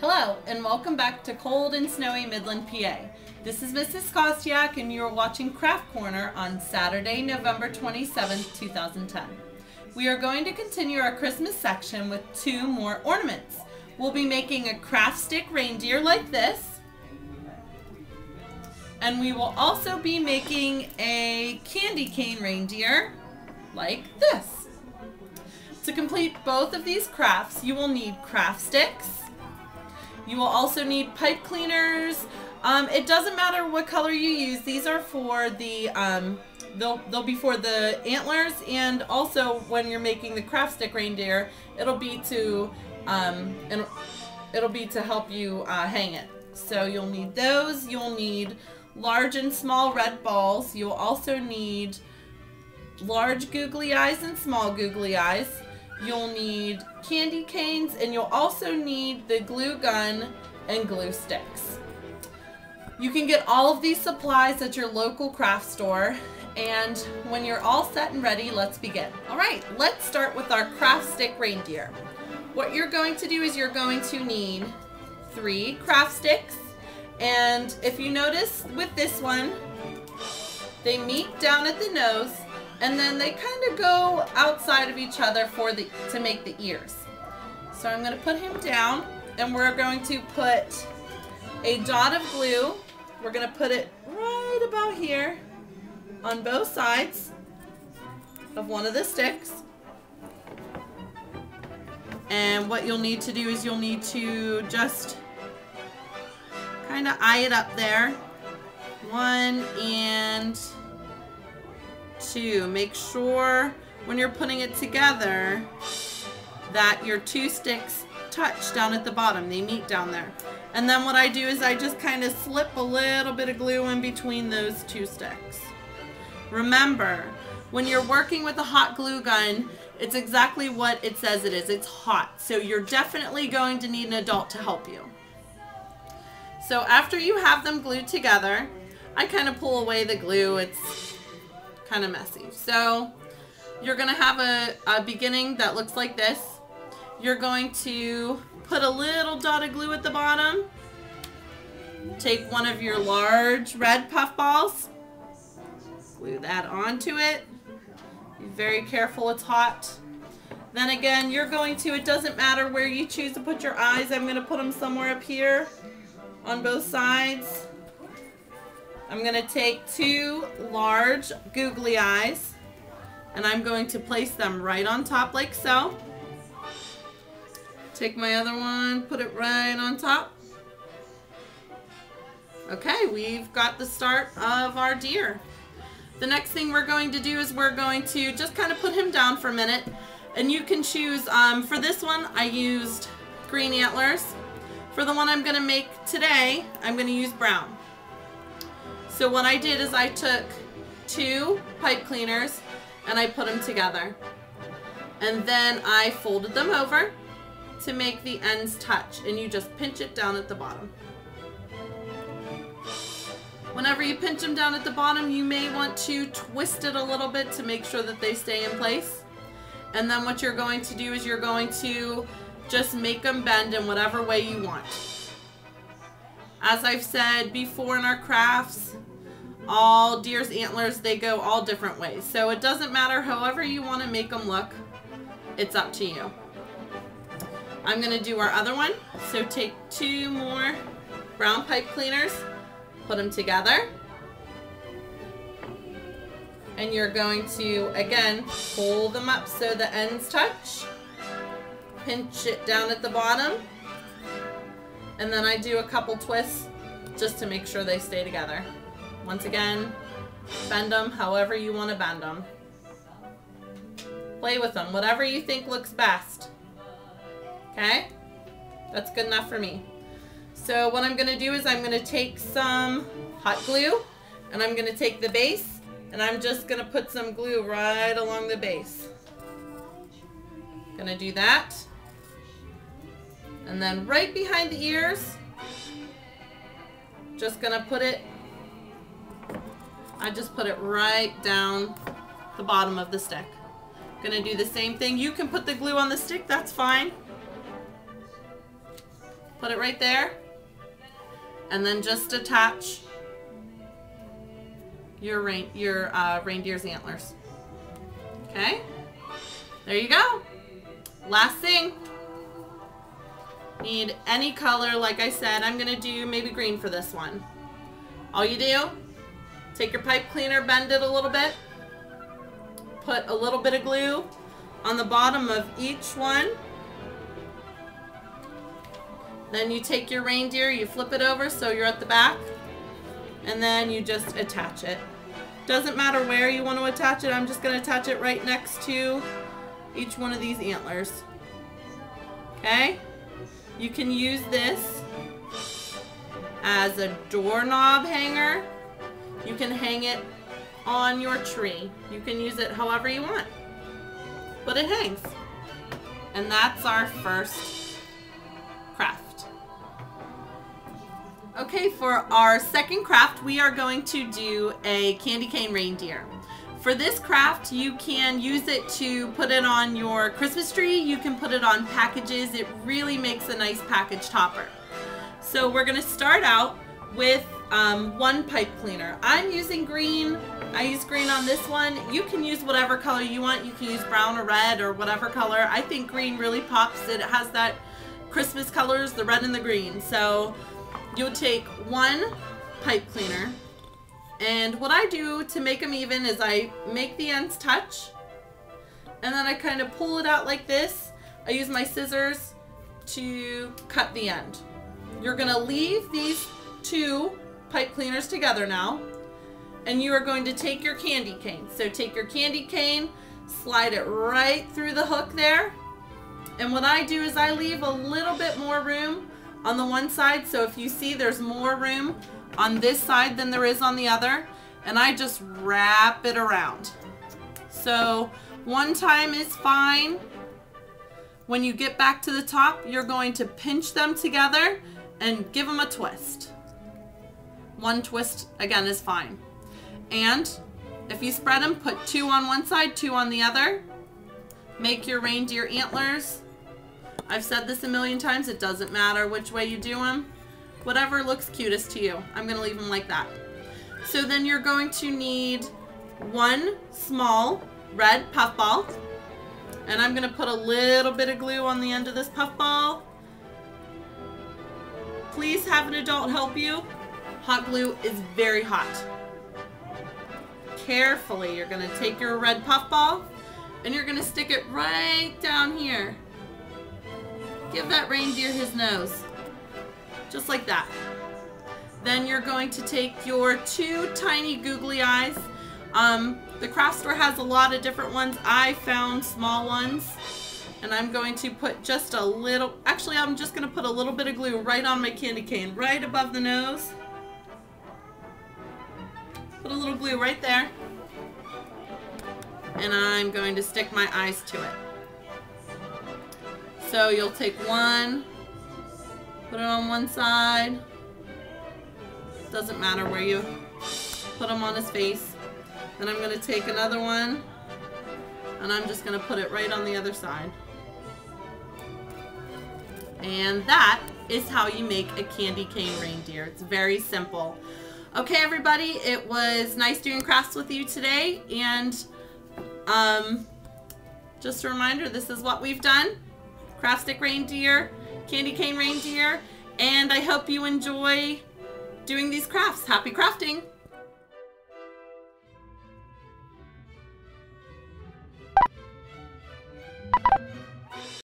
Hello, and welcome back to cold and snowy Midland, PA. This is Mrs. Kostyak, and you are watching Craft Corner on Saturday, November 27th, 2010. We are going to continue our Christmas section with two more ornaments. We'll be making a craft stick reindeer like this, and we will also be making a candy cane reindeer like this. To complete both of these crafts, you will need craft sticks. You will also need pipe cleaners. It doesn't matter what color you use. These are for the, they'll be for the antlers, and also when you're making the craft stick reindeer, it'll be to help you hang it. So you'll need those. You'll need large and small red balls. You'll also need large googly eyes and small googly eyes. You'll need candy canes, and you'll also need the glue gun and glue sticks. You can get all of these supplies at your local craft store, and when you're all set and ready, let's begin. All right, let's start with our craft stick reindeer. What you're going to do is you're going to need 3 craft sticks, and if you notice with this one, they meet down at the nose, and then they kind of go outside of each other to make the ears. So I'm going to put him down, and we're going to put a dot of glue. We're going to put it right about here on both sides of one of the sticks. And what you'll need to do is you'll need to just kind of eye it up there. 1 and 2. Make sure when you're putting it together that your 2 sticks touch down at the bottom. They meet down there. And then what I do is I just kind of slip a little bit of glue in between those 2 sticks. Remember, when you're working with a hot glue gun, it's exactly what it says it is. It's hot. So you're definitely going to need an adult to help you. So after you have them glued together, I kind of pull away the glue. It's kind of messy. So you're going to have a beginning that looks like this. You're going to put a little dot of glue at the bottom. Take one of your large red puff balls. Glue that onto it. Be very careful, it's hot. Then again, you're going to, it doesn't matter where you choose to put your eyes. I'm going to put them somewhere up here on both sides. I'm going to take 2 large googly eyes, and I'm going to place them right on top like so. Take my other one, put it right on top. Okay, we've got the start of our deer. The next thing we're going to do is we're going to just kind of put him down for a minute, and you can choose, for this one I used green antlers. For the one I'm going to make today, I'm going to use brown. So what I did is I took 2 pipe cleaners and I put them together. And then I folded them over to make the ends touch, and you just pinch it down at the bottom. Whenever you pinch them down at the bottom, you may want to twist it a little bit to make sure that they stay in place. And then what you're going to do is you're going to just make them bend in whatever way you want. As I've said before in our crafts, all deer's antlers, they go all different ways. So it doesn't matter however you want to make them look. It's up to you. I'm going to do our other one. So take 2 more brown pipe cleaners, put them together. And you're going to, again, pull them up so the ends touch. Pinch it down at the bottom. And then I do a couple twists just to make sure they stay together. Once again, bend them however you want to bend them. Play with them, whatever you think looks best. Okay? That's good enough for me. So what I'm going to do is I'm going to take some hot glue, and I'm going to take the base, and I'm just going to put some glue right along the base. Going to do that. And then right behind the ears, just going to put it, I just put it right down the bottom of the stick. Gonna do the same thing. You can put the glue on the stick, that's fine. Put it right there. And then just attach your reindeer's antlers. Okay? There you go. Last thing. Need any color. Like I said, I'm going to do maybe green for this one. All you do, take your pipe cleaner, bend it a little bit. Put a little bit of glue on the bottom of each one. Then you take your reindeer, you flip it over so you're at the back, and then you just attach it. Doesn't matter where you want to attach it. I'm just going to attach it right next to each one of these antlers. Okay? You can use this as a doorknob hanger. You can hang it on your tree. You can use it however you want, but it hangs. And that's our first craft. Okay, for our second craft, we are going to do a candy cane reindeer. For this craft, you can use it to put it on your Christmas tree. You can put it on packages. It really makes a nice package topper. So we're going to start out with one pipe cleaner. I'm using green. I use green on this one. You can use whatever color you want. You can use brown or red or whatever color. I think green really pops. It has that Christmas colors, the red and the green. So you'll take one pipe cleaner, and what I do to make them even is I make the ends touch, and then I kind of pull it out like this. I use my scissors to cut the end. You're going to leave these two pipe cleaners together now, and you are going to take your candy cane. So take your candy cane, slide it right through the hook there, and what I do is I leave a little bit more room on the one side, so if you see there's more room on this side than there is on the other, and I just wrap it around. So one time is fine. When you get back to the top, you're going to pinch them together and give them a twist. One twist again is fine. And if you spread them, put two on one side, two on the other. Make your reindeer antlers. I've said this a million times, it doesn't matter which way you do them. Whatever looks cutest to you. I'm going to leave them like that. So then you're going to need one small red puffball. And I'm going to put a little bit of glue on the end of this puffball. Please have an adult help you. Hot glue is very hot. Carefully, you're going to take your red puffball and you're going to stick it right down here. Give that reindeer his nose. Just like that. Then you're going to take your two tiny googly eyes. The craft store has a lot of different ones. I found small ones. And I'm going to put just a little, actually I'm just going to put a little bit of glue right on my candy cane, right above the nose. Put a little glue right there. And I'm going to stick my eyes to it. So you'll take one, put it on one side. Doesn't matter where you put them on his face. Then I'm going to take another one, and I'm just going to put it right on the other side. And that is how you make a candy cane reindeer. It's very simple. Okay, everybody, it was nice doing crafts with you today, and just a reminder, this is what we've done. Craft stick reindeer, candy cane reindeer, and I hope you enjoy doing these crafts. Happy crafting!